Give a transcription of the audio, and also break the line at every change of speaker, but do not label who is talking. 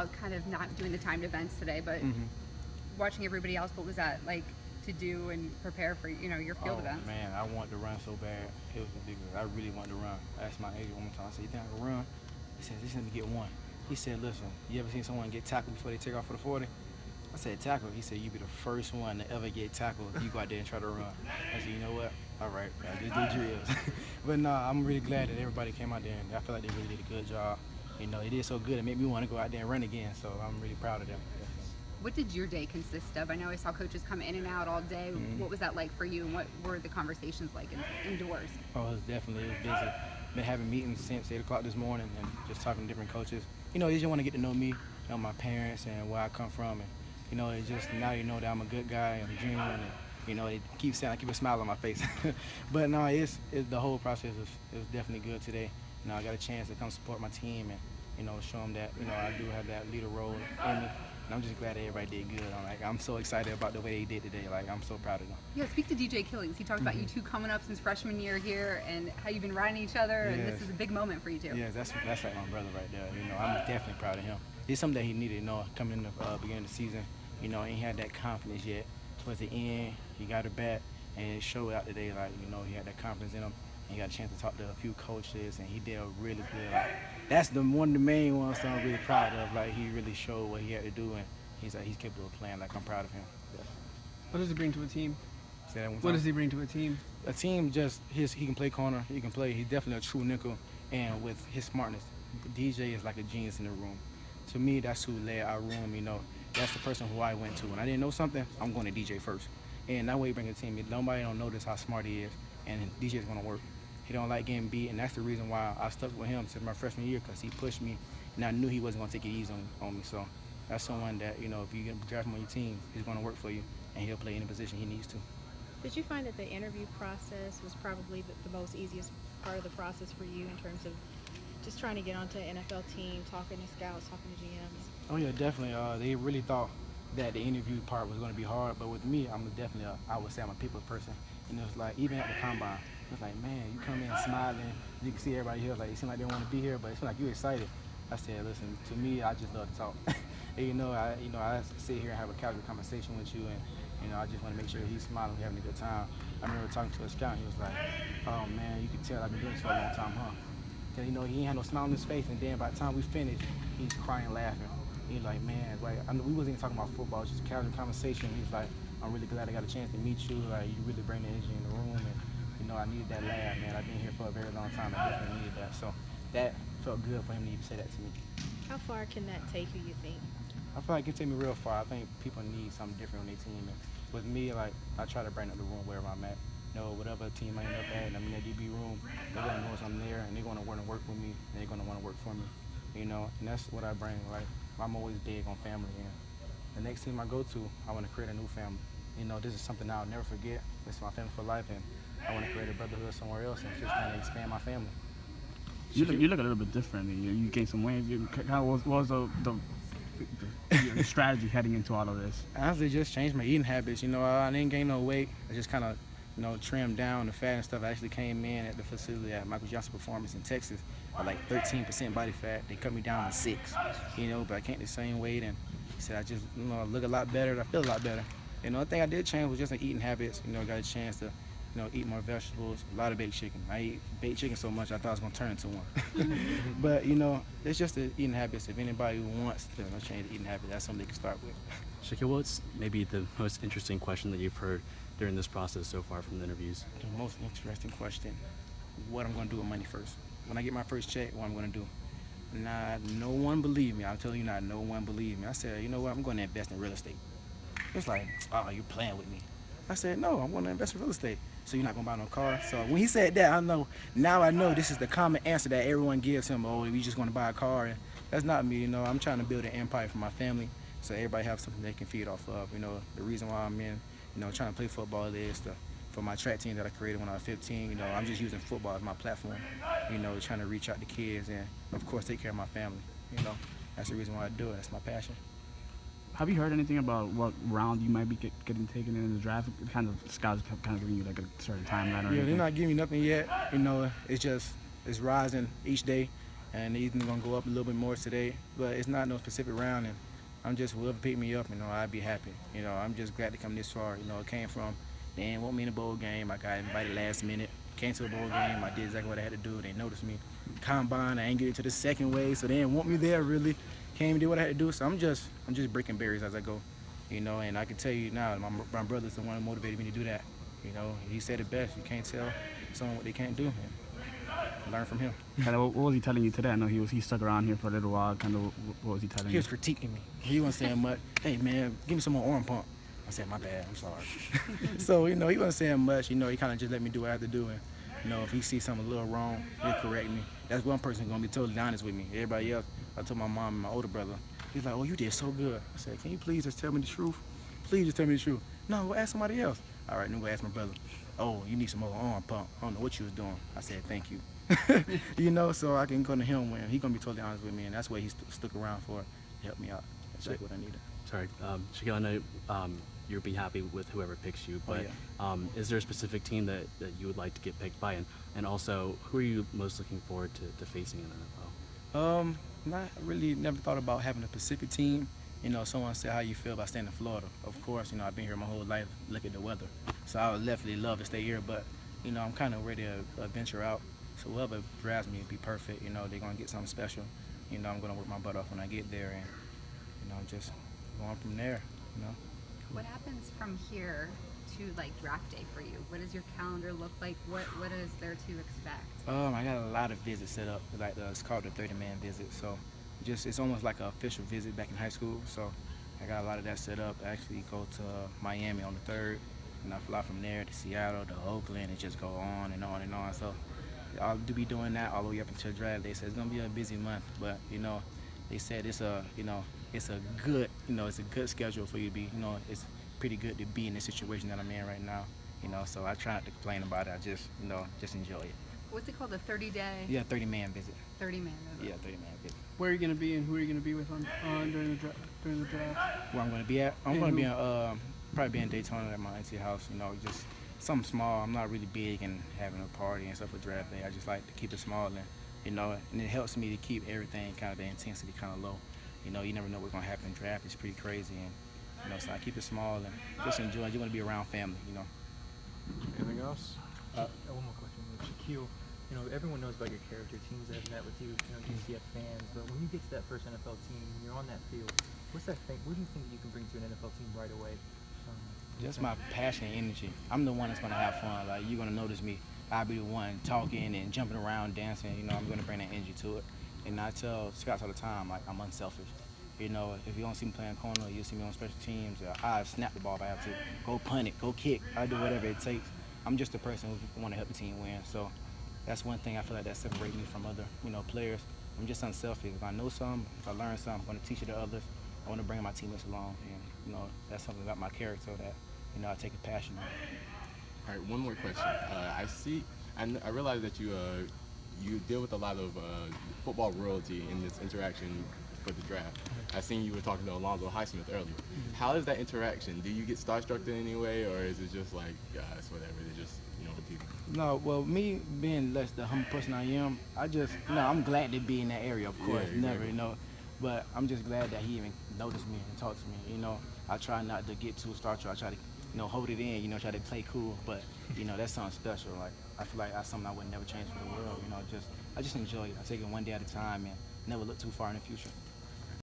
Kind of not doing the timed events today, but watching everybody else, what was that like to do and prepare for your field events?
Man, I wanted to run so bad. It was ridiculous. I really wanted to run. I asked my agent one more time. I said, "You think I can run?" He said, "Just let me get one." He said, "Listen, you ever seen someone get tackled before they take off for the 40?" I said, "Tackle." He said, "You be the first one to ever get tackled if you go out there and try to run." I said, "You know what? All right, I just do drills." But no, I'm really glad that everybody came out there, and I feel like they really did a good job. They did so good, it made me want to go out there and run again. So I'm really proud of them.
What did your day consist of? I know I saw coaches come in and out all day. What was that like for you, and what were the conversations like indoors?
Oh, it was busy. Been having meetings since 8 o'clock this morning and just talking to different coaches. They just want to get to know me, my parents and where I come from. And, it's just now that I'm a good guy and genuine. And, it keeps saying I keep a smile on my face. But no, the whole process is definitely good today. I got a chance to come support my team and, show them that, I do have that leader role in me. And I'm just glad that everybody did good. I'm so excited about the way they did today. I'm so proud of them.
Yeah, speak to DJ Killings. He talked about you two coming up since freshman year here and how you've been riding each other, and this is a big moment for you two.
Yeah, that's like my brother right there. I'm definitely proud of him. It's something that he needed, coming in the beginning of the season. He ain't had that confidence yet. Towards the end, he got it back, and it showed out today. He had that confidence in him. And he got a chance to talk to a few coaches, and he did really good. That's one of the main ones that I'm really proud of. He really showed what he had to do, and he's capable of playing. I'm proud of him. Yeah.
What does he bring to a team?
Say that one time.
What does he bring to a team?
A team he can play corner. He can play. He's definitely a true nickel, and with his smartness, DJ is like a genius in the room. To me, that's who led our room. That's the person who I went to. When I didn't know something, I'm going to DJ first, and that way he bring a team. Nobody don't notice how smart he is, and DJ's going to work. He don't like getting beat, and that's the reason why I stuck with him since my freshman year, because he pushed me, and I knew he wasn't going to take it easy on me. So that's someone that, if you get draft him on your team, he's going to work for you, and he'll play any position he needs to.
Did you find that the interview process was probably the most easiest part of the process for you in terms of just trying to get onto an NFL team, talking to scouts, talking to GMs?
Oh, yeah, definitely. They really thought that the interview part was going to be hard, but with me, I'm definitely, I would say I'm a people person. And it was like, even at the combine, it's like, man, you come in smiling, you can see everybody here, it seems like they want to be here, but it seems like you're excited. I said, listen, to me, I just love to talk. And, I sit here and have a casual conversation with you, and, I just want to make sure he's smiling, having a good time. I remember talking to a scout, and he was like, oh, man, you can tell I've been doing this for a long time, huh? Because, he ain't had no smile on his face, and then by the time we finished, he's crying, laughing. He's like, man, we wasn't even talking about football, just a casual conversation. He's like, I'm really glad I got a chance to meet you. You really bring the energy in the room, and I needed that laugh, man. I've been here for a very long time. I definitely needed that. So that felt good for him to even say that to me.
How far can that take you think?
I feel like it can take me real far. I think people need something different on their team. And with me, I try to bring up the room wherever I'm at. Whatever team I end up at, I'm in that DB room, they're going to know I'm there, and they're going to want to work with me, and they're going to want to work for me. And that's what I bring. I'm always big on family. And the next team I go to, I want to create a new family. This is something I'll never forget. This is my family for life, and I want to create a brotherhood somewhere else and just kind of expand my family.
You look a little bit different. You gained some weight. What was your strategy heading into all of this?
I honestly just changed my eating habits. I didn't gain no weight. I just kind of, trimmed down the fat and stuff. I actually came in at the facility at Michael Johnson Performance in Texas at 13% body fat. They cut me down to 6, but I can't the same weight, and he said I just, look a lot better. I feel a lot better. The thing I did change was just eating habits. Got a chance to, eat more vegetables, a lot of baked chicken. I eat baked chicken so much I thought I was going to turn into one. But, it's just the eating habits. If anybody wants to change the eating habit, that's something they can start with.
Shaquille, what's maybe the most interesting question that you've heard during this process so far from the interviews?
The most interesting question, what I'm going to do with money first. When I get my first check, what I'm going to do. No one believed me. I'm telling you now, no one believed me. I said, you know what, I'm going to invest in real estate. It's like, oh, you're playing with me. I said, no, I'm going to invest in real estate. So you're not going to buy no car? So when he said that, I know this is the common answer that everyone gives him. Oh, we just going to buy a car. And that's not me. I'm trying to build an empire for my family so everybody have something they can feed off of. The reason why I'm in, trying to play football is for my track team that I created when I was 15. I'm just using football as my platform, trying to reach out to kids and, of course, take care of my family. That's the reason why I do it. That's my passion.
Have you heard anything about what round you might be getting taken in the draft? Kind of scouts kind of giving you a certain timeline or anything?
They're not giving me nothing yet. It's rising each day. and he's gonna go up a little bit more today. But it's not no specific round, and I'm just whoever pick me up, I'd be happy. I'm just glad to come this far. It came from they didn't want me in the bowl game. I got invited last minute. Came to the bowl game. I did exactly what I had to do. They noticed me. Combine, I ain't get into the second wave, so they didn't want me there really. Came and did what I had to do. So I'm just breaking barriers as I go. And I can tell you now, my brother's the one who motivated me to do that. He said it best. You can't tell someone what they can't do. And learn from him.
Kind of, what was he telling you today? I know he stuck around here for a little while. Kind of, what was he telling
He
you?
was critiquing me. He wasn't saying much. Hey man, give me some more arm pump. I said, my bad, I'm sorry. So, he wasn't saying much. He kind of just let me do what I had to do. And, if he sees something a little wrong, he'll correct me. That's one person who's going to be totally honest with me. Everybody else, I told my mom and my older brother, he's like, oh, you did so good. I said, can you please just tell me the truth? Please just tell me the truth. No, go ask somebody else. All right, then go ask my brother. Oh, you need some more arm pump. I don't know what you was doing. I said, thank you. So I can go to him when he's going to be totally honest with me. And that's what he stuck around for, to help me out. That's like what I needed.
Sorry, Shaquille, I know you'll be happy with whoever picks you, but is there a specific team that you would like to get picked by? And also, who are you most looking forward to facing in the NFL?
Not really, never thought about having a specific team. Someone said how you feel about staying in Florida. Of course, I've been here my whole life, look at the weather. So I would definitely love to stay here, but, I'm kind of ready to venture out. So whoever drafts me would be perfect. They're going to get something special. I'm going to work my butt off when I get there and, just going from there,
What happens from here to draft day for you? What does your calendar look like? What is there to expect?
I got a lot of visits set up. It's called the 30-man visit. So it's almost like an official visit back in high school. So I got a lot of that set up. I actually go to Miami on the 3rd, and I fly from there to Seattle, to Oakland, and just go on and on and on. So I'll be doing that all the way up until draft day. So it's gonna be a busy month, but they said it's a good schedule for you to be. It's pretty good to be in the situation that I'm in right now. So I try not to complain about it. I just enjoy it.
What's it called? The 30-day?
Yeah, 30-man visit.
30-man visit.
Yeah, 30-man visit.
Where are you going to be and who are you going to be with during the draft?
Where I'm going to be at? I'm going to be in, probably be in Daytona at my auntie house. Just something small. I'm not really big in having a party and stuff for draft day. I just like to keep it small and it helps me to keep everything kind of the intensity kind of low. You never know what's going to happen in draft. It's pretty crazy, and so I keep it small and just enjoy. You want to be around family,
Anything else?
One more question. Shaquille, everyone knows about your character. Teams that have met with you, DCF fans. But when you get to that first NFL team, you're on that field. What's that thing? What do you think that you can bring to an NFL team right away?
Just my passion and energy. I'm the one that's going to have fun. You're going to notice me. I'll be the one talking and jumping around, dancing. I'm going to bring that energy to it. And I tell Scouts all the time, I'm unselfish. If you don't see me playing corner, you'll see me on special teams. I snap the ball if I have to. Go punt it, go kick. I do whatever it takes. I'm just a person who want to help the team win. So that's one thing I feel like that separates me from other, players. I'm just unselfish. If I know something, if I learn something, I'm going to teach it to others. I want to bring my teammates along. And, that's something about my character that, I take a passion on.
All right, one more question. I realize that you deal with a lot of football royalty in this interaction for the draft. I seen you were talking to Alonzo Highsmith earlier. How is that interaction? Do you get starstruck in any way, or is it just like, it's whatever, they're just, the people?
No, well, me being less the humble person I am, I'm glad to be in that area, of course,
Yeah, exactly.
never, but I'm just glad that he even noticed me and talked to me, I try not to get too starstruck. I try to, hold it in, try to play cool, but, that's something special. Like, I feel like that's something I would never change for the world, I just enjoy it. I take it one day at a time and never look too far in the future.